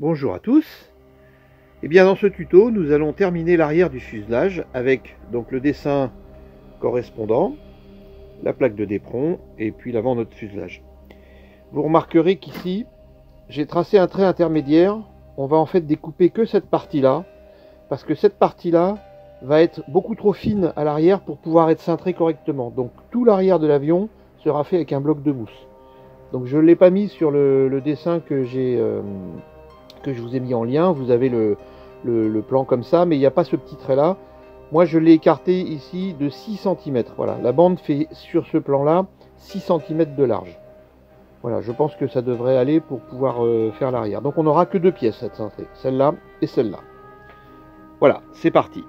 Bonjour à tous. Et bien dans ce tuto, nous allons terminer l'arrière du fuselage avec donc le dessin correspondant, la plaque de d'éperon et puis l'avant de notre fuselage. Vous remarquerez qu'ici, j'ai tracé un trait intermédiaire. On va en fait découper que cette partie-là, parce que cette partie-là va être beaucoup trop fine à l'arrière pour pouvoir être cintrée correctement. Donc tout l'arrière de l'avion sera fait avec un bloc de mousse. Donc je ne l'ai pas mis sur le dessin que je vous ai mis en lien. Vous avez le plan comme ça, mais il n'y a pas ce petit trait là. Moi je l'ai écarté ici de 6 cm. Voilà, la bande fait sur ce plan là 6 cm de large. Voilà, je pense que ça devrait aller pour pouvoir faire l'arrière. Donc on n'aura que deux pièces cette cintrée, celle-là et celle-là. Voilà, c'est parti.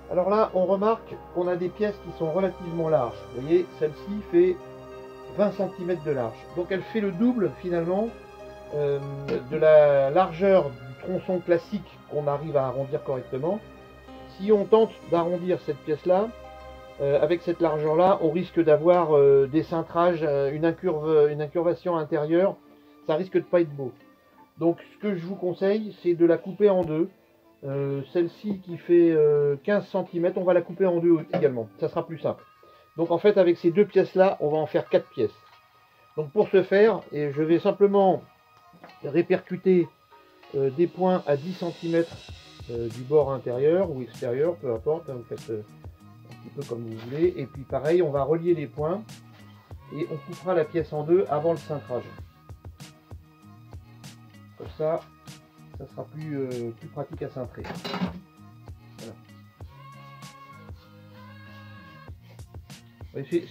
Alors là, on remarque qu'on a des pièces qui sont relativement larges. Vous voyez, celle-ci fait 20 cm de large. Donc elle fait le double finalement de la largeur du tronçon classique qu'on arrive à arrondir correctement. Si on tente d'arrondir cette pièce-là, avec cette largeur-là, on risque d'avoir des cintrages, une incurvation intérieure. Ça risque de pas être beau. Donc ce que je vous conseille, c'est de la couper en deux. Celle-ci qui fait 15 cm, on va la couper en deux également. Ça sera plus simple. Donc en fait, avec ces deux pièces-là, on va en faire 4 pièces. Donc pour ce faire, et je vais simplement répercuter des points à 10 cm du bord intérieur ou extérieur, peu importe, hein, vous faites un petit peu comme vous voulez. Et puis pareil, on va relier les points et on coupera la pièce en deux avant le cintrage. Comme ça sera plus pratique à cintrer. Voilà.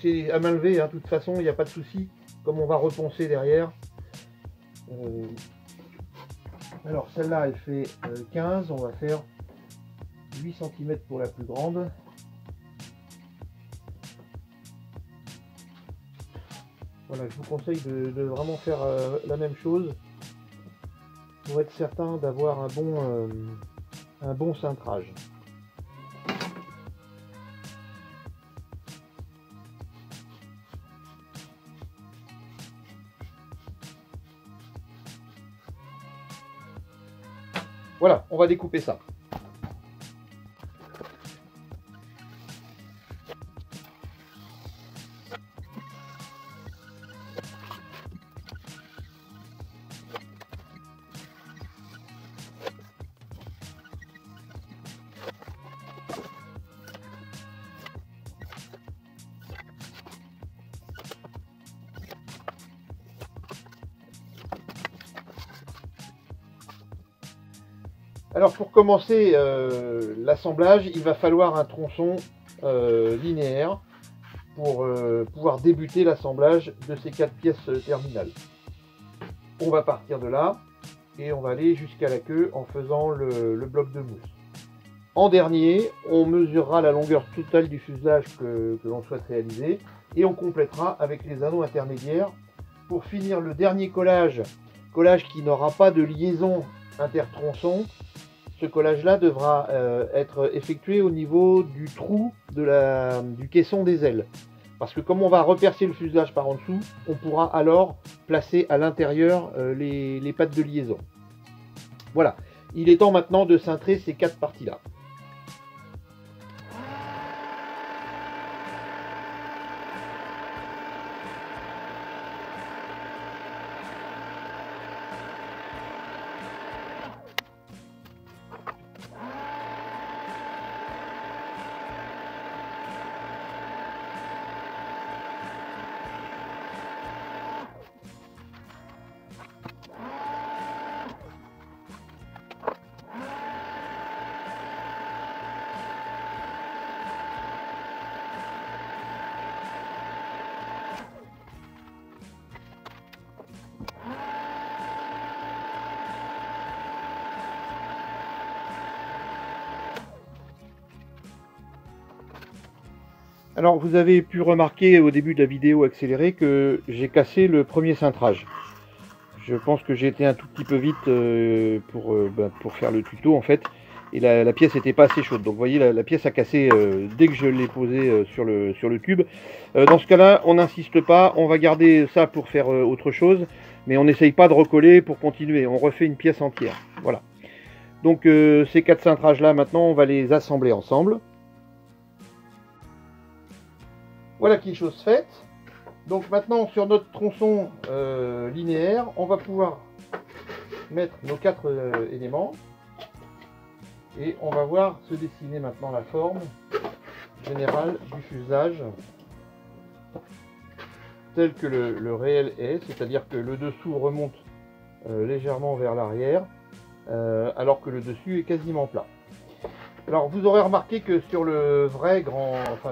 C'est à main levée, hein, de toute façon, il n'y a pas de souci, comme on va reponcer derrière. Alors celle-là, elle fait 15, on va faire 8 cm pour la plus grande. Voilà, je vous conseille de vraiment faire la même chose pour être certain d'avoir un bon cintrage. Voilà, on va découper ça. Alors pour commencer l'assemblage, il va falloir un tronçon linéaire pour pouvoir débuter l'assemblage de ces 4 pièces terminales. On va partir de là et on va aller jusqu'à la queue en faisant le bloc de mousse. En dernier, on mesurera la longueur totale du fuselage que l'on souhaite réaliser et on complétera avec les anneaux intermédiaires pour finir le dernier collage qui n'aura pas de liaison intertronçon. Ce collage-là devra être effectué au niveau du trou du caisson des ailes. Parce que comme on va repercer le fuselage par en dessous, on pourra alors placer à l'intérieur les pattes de liaison. Voilà, il est temps maintenant de cintrer ces 4 parties-là. Alors vous avez pu remarquer au début de la vidéo accélérée que j'ai cassé le premier cintrage. Je pense que j'ai été un tout petit peu vite pour faire le tuto en fait. Et la pièce n'était pas assez chaude. Donc vous voyez la pièce a cassé dès que je l'ai posée sur le tube. Dans ce cas là on n'insiste pas, on va garder ça pour faire autre chose. Mais on n'essaye pas de recoller pour continuer, on refait une pièce entière. Voilà. Donc ces 4 cintrages là maintenant on va les assembler ensemble. Voilà qui est chose faite. Donc maintenant sur notre tronçon linéaire, on va pouvoir mettre nos 4 éléments. Et on va voir se dessiner maintenant la forme générale du fuselage tel que le réel est, c'est-à-dire que le dessous remonte légèrement vers l'arrière, alors que le dessus est quasiment plat. Alors vous aurez remarqué que sur le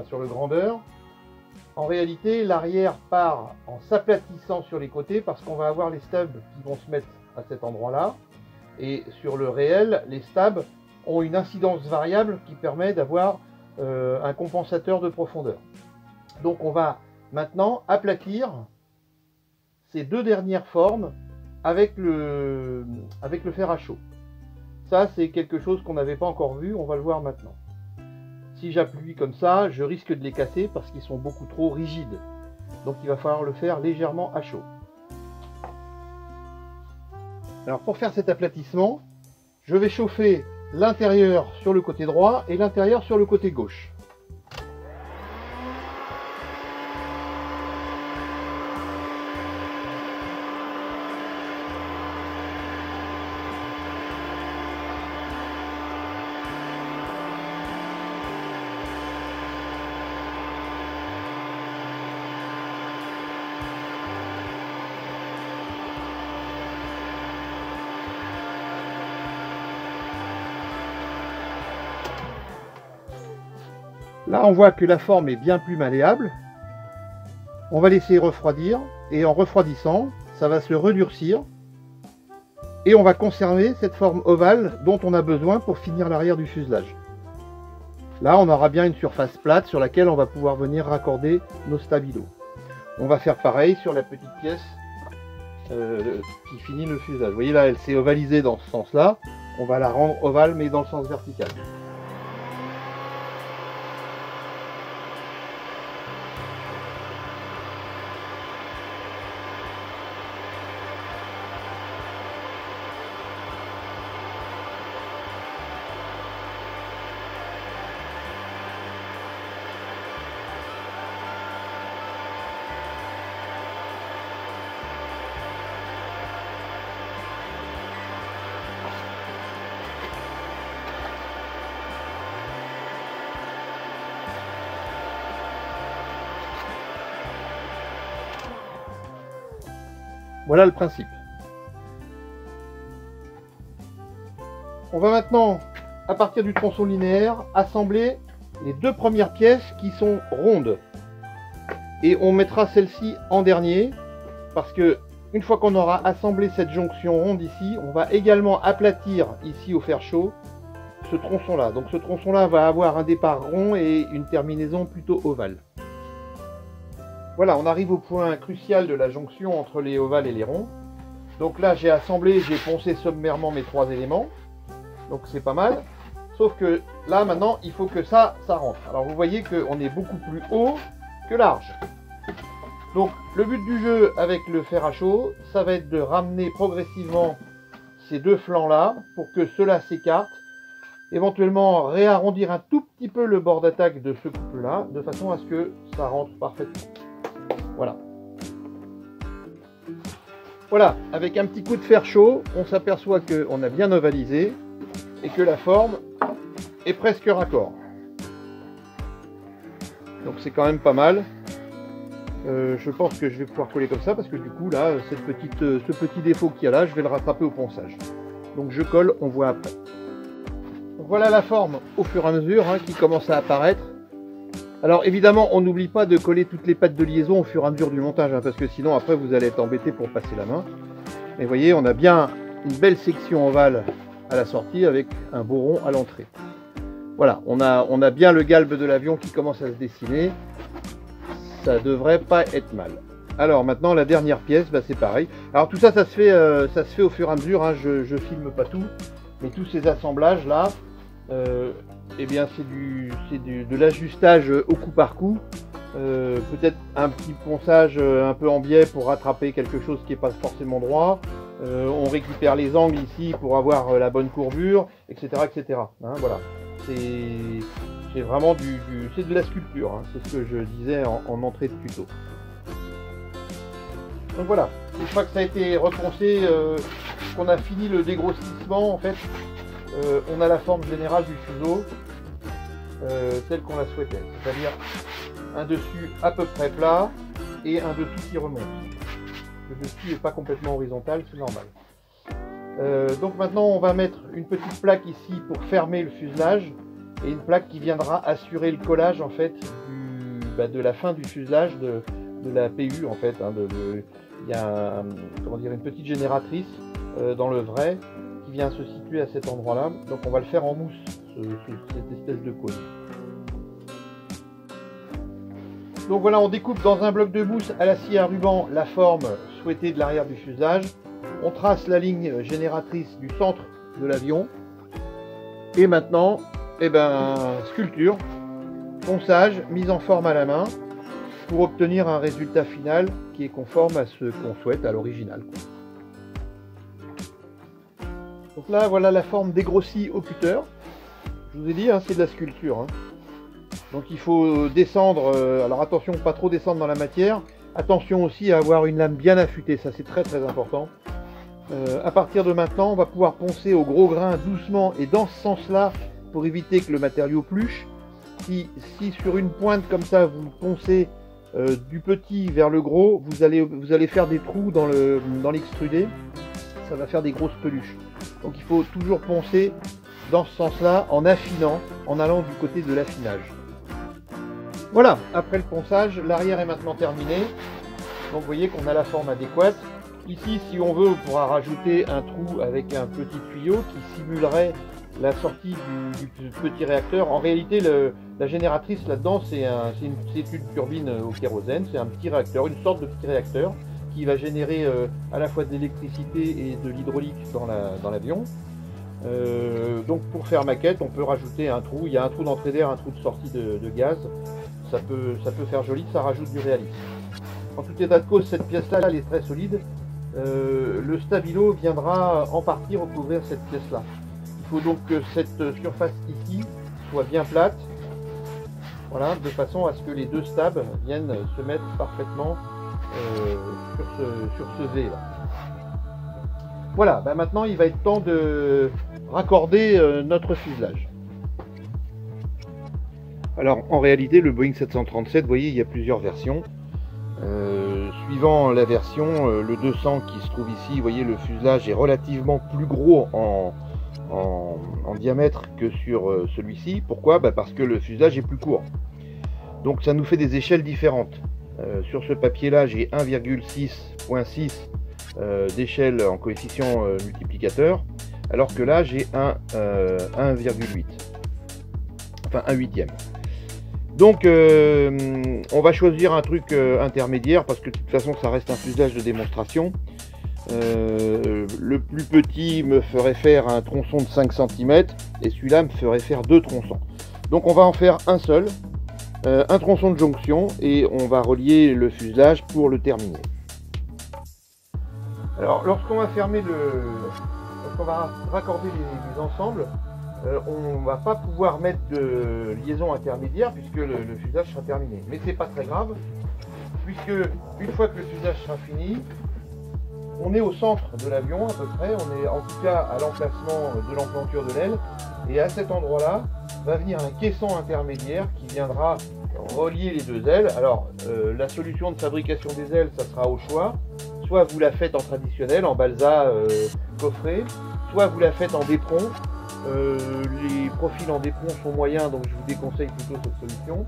sur le grandeur, en réalité l'arrière part en s'aplatissant sur les côtés parce qu'on va avoir les stabs qui vont se mettre à cet endroit-là, et sur le réel, les stabs ont une incidence variable qui permet d'avoir un compensateur de profondeur. Donc on va maintenant aplatir ces 2 dernières formes avec le fer à chaud. Ça c'est quelque chose qu'on n'avait pas encore vu, on va le voir maintenant. Si j'appuie comme ça, je risque de les casser parce qu'ils sont beaucoup trop rigides. Donc il va falloir le faire légèrement à chaud. Alors pour faire cet aplatissement, je vais chauffer l'intérieur sur le côté droit et l'intérieur sur le côté gauche. Là, on voit que la forme est bien plus malléable. On va laisser refroidir et en refroidissant, ça va se redurcir et on va conserver cette forme ovale dont on a besoin pour finir l'arrière du fuselage. Là, on aura bien une surface plate sur laquelle on va pouvoir venir raccorder nos stabilos. On va faire pareil sur la petite pièce qui finit le fuselage. Vous voyez là, elle s'est ovalisée dans ce sens-là. On va la rendre ovale mais dans le sens vertical. Voilà le principe. On va maintenant, à partir du tronçon linéaire, assembler les 2 premières pièces qui sont rondes. Et on mettra celle-ci en dernier, parce que une fois qu'on aura assemblé cette jonction ronde ici, on va également aplatir ici au fer chaud ce tronçon-là. Donc ce tronçon-là va avoir un départ rond et une terminaison plutôt ovale. Voilà, on arrive au point crucial de la jonction entre les ovales et les ronds. Donc là, j'ai assemblé, j'ai poncé sommairement mes 3 éléments. Donc c'est pas mal. Sauf que là, maintenant, il faut que ça rentre. Alors vous voyez qu'on est beaucoup plus haut que large. Donc le but du jeu avec le fer à chaud, ça va être de ramener progressivement ces 2 flancs-là pour que cela s'écarte. Éventuellement réarrondir un tout petit peu le bord d'attaque de ce couple-là, de façon à ce que ça rentre parfaitement. Voilà. Voilà, avec un petit coup de fer chaud, on s'aperçoit qu'on a bien ovalisé et que la forme est presque raccord. Donc c'est quand même pas mal. Je pense que je vais pouvoir coller comme ça parce que du coup là, ce petit défaut qu'il y a là, je vais le rattraper au ponçage. Donc je colle, on voit après. Donc voilà la forme au fur et à mesure qui commence à apparaître. Alors évidemment, on n'oublie pas de coller toutes les pattes de liaison au fur et à mesure du montage, parce que sinon après vous allez être embêté pour passer la main. Et vous voyez, on a bien une belle section ovale à la sortie avec un beau rond à l'entrée. Voilà, on a bien le galbe de l'avion qui commence à se dessiner. ça devrait pas être mal. Alors maintenant la dernière pièce, bah, c'est pareil. Alors tout ça, ça se fait au fur et à mesure, hein. Je filme pas tout, mais tous ces assemblages là, eh bien c'est de l'ajustage au coup par coup. Peut-être un petit ponçage un peu en biais pour rattraper quelque chose qui n'est pas forcément droit. On récupère les angles ici pour avoir la bonne courbure, etc. etc. Hein, voilà. C'est vraiment c'est de la sculpture, hein. C'est ce que je disais en entrée de tuto. Donc voilà, une fois que ça a été reponcé, qu'on a fini le dégrossissement, en fait, on a la forme générale du fuseau, telle qu'on la souhaitait, c'est-à-dire un dessus à peu près plat et un dessous qui remonte. Le dessus n'est pas complètement horizontal, c'est normal. Donc maintenant on va mettre une petite plaque ici pour fermer le fuselage et une plaque qui viendra assurer le collage en fait de la fin du fuselage de la PU en fait. Hein, il y a comment dire, une petite génératrice dans le vrai qui vient se situer à cet endroit là, donc on va le faire en mousse, cette espèce de cône. Donc voilà, on découpe dans un bloc de mousse à la scie à ruban la forme souhaitée de l'arrière du fuselage. On trace la ligne génératrice du centre de l'avion. Et maintenant, eh ben, sculpture, ponçage, mise en forme à la main pour obtenir un résultat final qui est conforme à ce qu'on souhaite à l'original. Donc là, voilà la forme dégrossie au cutter. Je vous ai dit, hein, c'est de la sculpture. Hein. Donc il faut descendre, alors attention, pas trop descendre dans la matière. Attention aussi à avoir une lame bien affûtée, ça c'est très très important. À partir de maintenant, on va pouvoir poncer au gros grain doucement et dans ce sens-là pour éviter que le matériau pluche. Si sur une pointe comme ça, vous poncez du petit vers le gros, vous allez faire des trous dans l'extrudé. Ça va faire des grosses peluches. Donc il faut toujours poncer dans ce sens-là en affinant, en allant du côté de l'affinage. Voilà, après le ponçage, l'arrière est maintenant terminé. Donc vous voyez qu'on a la forme adéquate. Ici, si on veut, on pourra rajouter un trou avec un petit tuyau qui simulerait la sortie du petit réacteur. En réalité, la génératrice là-dedans, c'est une turbine au kérosène. C'est un petit réacteur, une sorte de petit réacteur qui va générer à la fois de l'électricité et de l'hydraulique dans l'avion. Donc pour faire maquette, on peut rajouter un trou. Il y a un trou d'entrée d'air, un trou de sortie de gaz. Ça peut faire joli, ça rajoute du réalisme. En tout état de cause, cette pièce-là, elle est très solide. Le stabilo viendra en partie recouvrir cette pièce-là. Il faut donc que cette surface ici soit bien plate, voilà, de façon à ce que les deux stabs viennent se mettre parfaitement sur ce V là. Voilà, bah maintenant il va être temps de raccorder notre fuselage. Alors en réalité le Boeing 737, vous voyez, il y a plusieurs versions. Suivant la version, le 200 qui se trouve ici, vous voyez, le fuselage est relativement plus gros en diamètre que sur celui-ci. Pourquoi? Parce que le fuselage est plus court. Donc ça nous fait des échelles différentes. Sur ce papier là, j'ai 1,6.6 d'échelle en coefficient multiplicateur, alors que là j'ai un 1,8, enfin un huitième. Donc on va choisir un truc intermédiaire parce que de toute façon ça reste un fuselage de démonstration. Le plus petit me ferait faire un tronçon de 5 cm et celui-là me ferait faire 2 tronçons. Donc on va en faire un seul, un tronçon de jonction, et on va relier le fuselage pour le terminer. Alors lorsqu'on va lorsqu'on va raccorder les ensembles, on ne va pas pouvoir mettre de liaison intermédiaire puisque le fuselage sera terminé. Mais c'est pas très grave, puisque une fois que le fuselage sera fini, on est au centre de l'avion à peu près, on est en tout cas à l'emplacement de l'emplanture de l'aile, et à cet endroit-là va venir un caisson intermédiaire qui viendra relier les deux ailes. Alors la solution de fabrication des ailes, ça sera au choix. Soit vous la faites en traditionnel, en balsa coffré, soit vous la faites en d'éperon. Les profils en d'éperon sont moyens, donc je vous déconseille plutôt cette solution.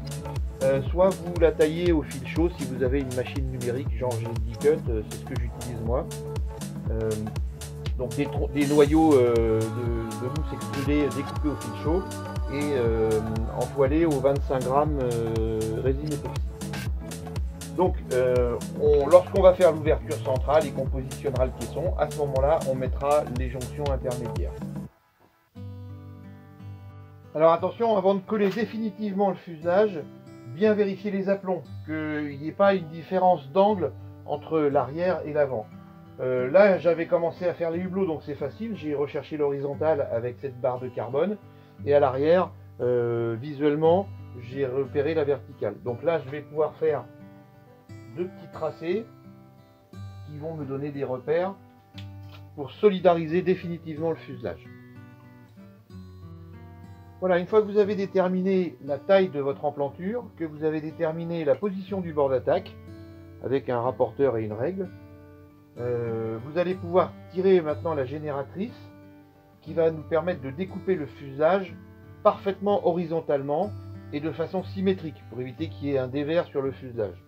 Soit vous la taillez au fil chaud si vous avez une machine numérique genre G10 Cut, c'est ce que j'utilise moi. Donc des noyaux de mousse extrudée découpés au fil chaud et entoilés au 25 grammes résine époxy. Donc lorsqu'on va faire l'ouverture centrale et qu'on positionnera le caisson, à ce moment-là, on mettra les jonctions intermédiaires. Alors attention, avant de coller définitivement le fuselage, bien vérifier les aplombs, qu'il n'y ait pas une différence d'angle entre l'arrière et l'avant. Là, j'avais commencé à faire les hublots, donc c'est facile. J'ai recherché l'horizontale avec cette barre de carbone. Et à l'arrière, visuellement, j'ai repéré la verticale. Donc là, je vais pouvoir faire deux petits tracés qui vont me donner des repères pour solidariser définitivement le fuselage. Voilà, une fois que vous avez déterminé la taille de votre emplanture, que vous avez déterminé la position du bord d'attaque, avec un rapporteur et une règle, vous allez pouvoir tirer maintenant la génératrice qui va nous permettre de découper le fuselage parfaitement horizontalement et de façon symétrique pour éviter qu'il y ait un dévers sur le fuselage.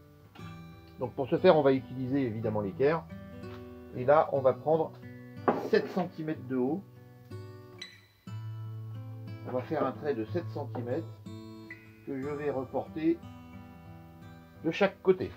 Donc pour ce faire, on va utiliser évidemment l'équerre. Et là, on va prendre 7 cm de haut. On va faire un trait de 7 cm que je vais reporter de chaque côté.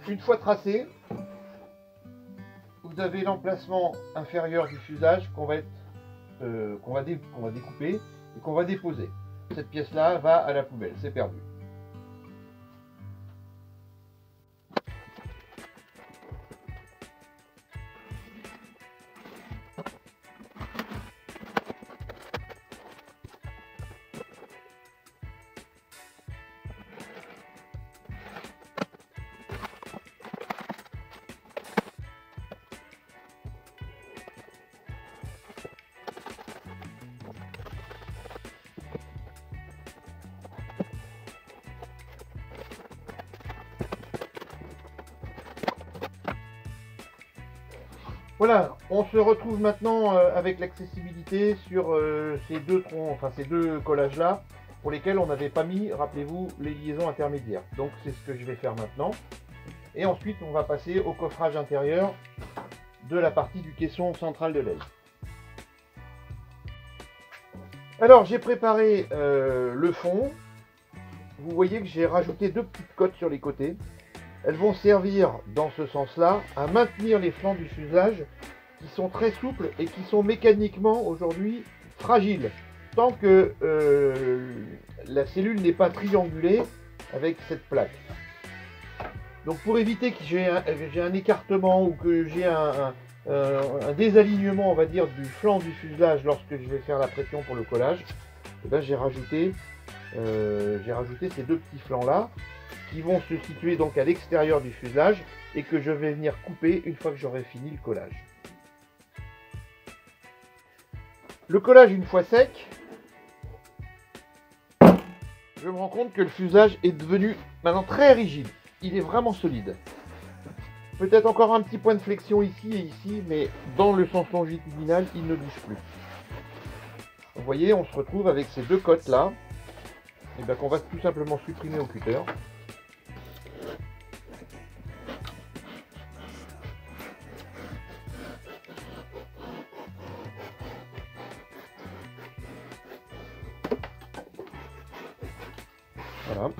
Une fois tracé, vous avez l'emplacement inférieur du fuselage qu'on va découper et qu'on va déposer. Cette pièce-là va à la poubelle, c'est perdu. Voilà, on se retrouve maintenant avec l'accessibilité sur ces deux collages là, pour lesquels on n'avait pas mis, rappelez-vous, les liaisons intermédiaires. Donc c'est ce que je vais faire maintenant. Et ensuite on va passer au coffrage intérieur de la partie du caisson central de l'aile. Alors j'ai préparé le fond. Vous voyez que j'ai rajouté deux petites cotes sur les côtés. Elles vont servir dans ce sens-là à maintenir les flancs du fuselage qui sont très souples et qui sont mécaniquement aujourd'hui fragiles. Tant que la cellule n'est pas triangulée avec cette plaque. Donc pour éviter que j'ai un écartement ou que j'ai un désalignement, on va dire, du flanc du fuselage lorsque je vais faire la pression pour le collage, et ben, j'ai rajouté ces deux petits flancs là qui vont se situer donc à l'extérieur du fuselage et que je vais venir couper une fois que j'aurai fini le collage. Le collage une fois sec, je me rends compte que le fuselage est devenu maintenant très rigide. Il est vraiment solide. Peut-être encore un petit point de flexion ici et ici, mais dans le sens longitudinal, il ne bouge plus. Vous voyez, on se retrouve avec ces deux côtes là, et bien qu'on va tout simplement supprimer au cutter. Voilà.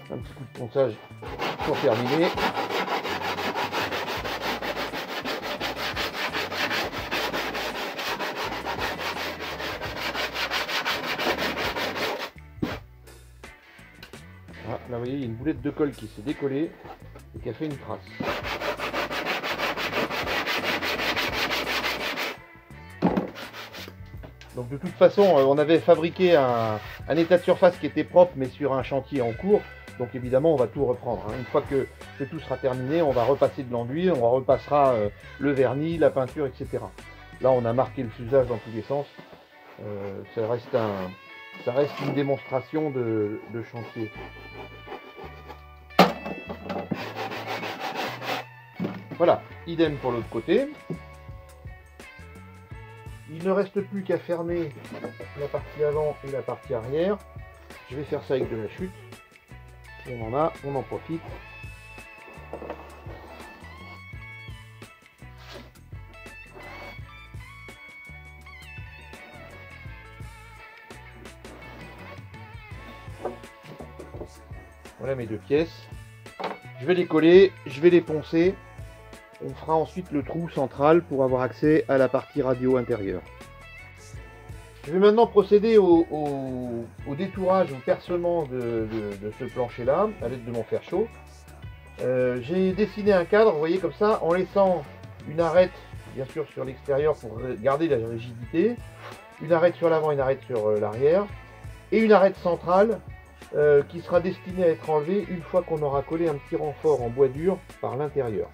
Un petit coup de ponçage pour terminer. Ah, là vous voyez, il y a une boulette de colle qui s'est décollée et qui a fait une trace. Donc de toute façon, on avait fabriqué un état de surface qui était propre mais sur un chantier en cours. Donc évidemment, on va tout reprendre. Une fois que tout sera terminé, on va repasser de l'enduit, on repassera le vernis, la peinture, etc. Là, on a marqué le fuselage dans tous les sens. Ça reste une démonstration de chantier. Voilà, idem pour l'autre côté. Il ne reste plus qu'à fermer la partie avant et la partie arrière. Je vais faire ça avec de la chute. On en a, on en profite. Voilà mes deux pièces. Je vais les coller, je vais les poncer. On fera ensuite le trou central pour avoir accès à la partie radio intérieure. Je vais maintenant procéder au détourage, au percement de ce plancher-là, à l'aide de mon fer chaud. J'ai dessiné un cadre, vous voyez, comme ça, en laissant une arête, bien sûr, sur l'extérieur pour garder la rigidité, une arête sur l'avant, une arête sur l'arrière, et une arête centrale qui sera destinée à être enlevée une fois qu'on aura collé un petit renfort en bois dur par l'intérieur.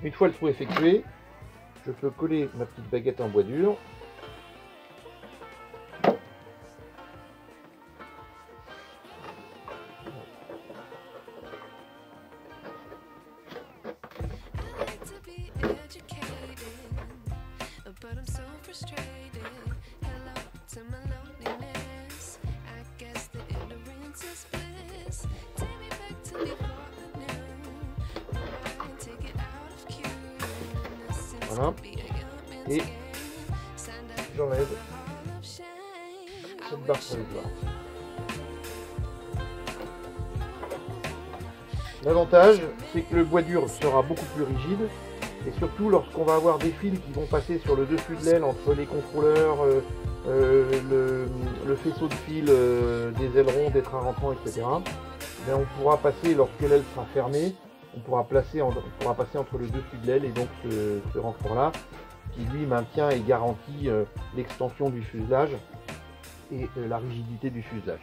Une fois le trou effectué, je peux coller ma petite baguette en bois dur. Voilà. Et j'enlève cette barre provisoire. L'avantage, c'est que le bois dur sera beaucoup plus rigide, et surtout lorsqu'on va avoir des fils qui vont passer sur le dessus de l'aile entre les contrôleurs, le faisceau de fil des ailerons, des trains rentrants, etc. Mais on pourra passer, lorsque l'aile sera fermée, on pourra passer entre le dessus de l'aile et donc ce renfort-là, qui lui maintient et garantit l'extension du fuselage et la rigidité du fuselage.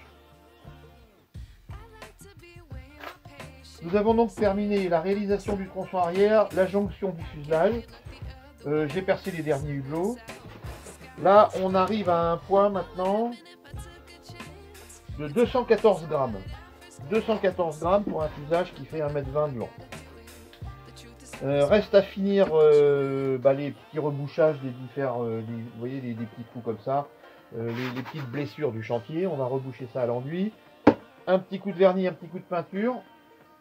Nous avons donc terminé la réalisation du tronçon arrière, la jonction du fuselage. J'ai percé les derniers hublots. Là, on arrive à un poids maintenant de 214 grammes. 214 grammes pour un fuselage qui fait 1,20 m de long. Reste à finir les petits rebouchages des différents, vous voyez, des petits trous comme ça, les petites blessures du chantier. On va reboucher ça à l'enduit. Un petit coup de vernis, un petit coup de peinture.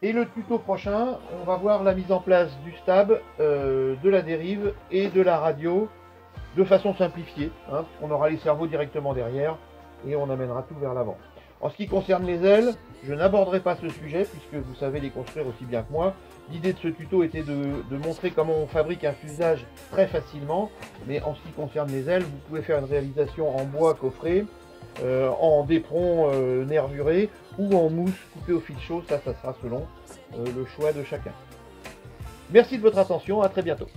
Et le tuto prochain, on va voir la mise en place du stab, de la dérive et de la radio de façon simplifiée. Hein, on aura les cerveaux directement derrière et on amènera tout vers l'avant. En ce qui concerne les ailes, je n'aborderai pas ce sujet puisque vous savez les construire aussi bien que moi. L'idée de ce tuto était de montrer comment on fabrique un fuselage très facilement. Mais en ce qui concerne les ailes, vous pouvez faire une réalisation en bois coffré, en d'éperon nervuré ou en mousse coupée au fil chaud. Ça sera selon le choix de chacun. Merci de votre attention, à très bientôt.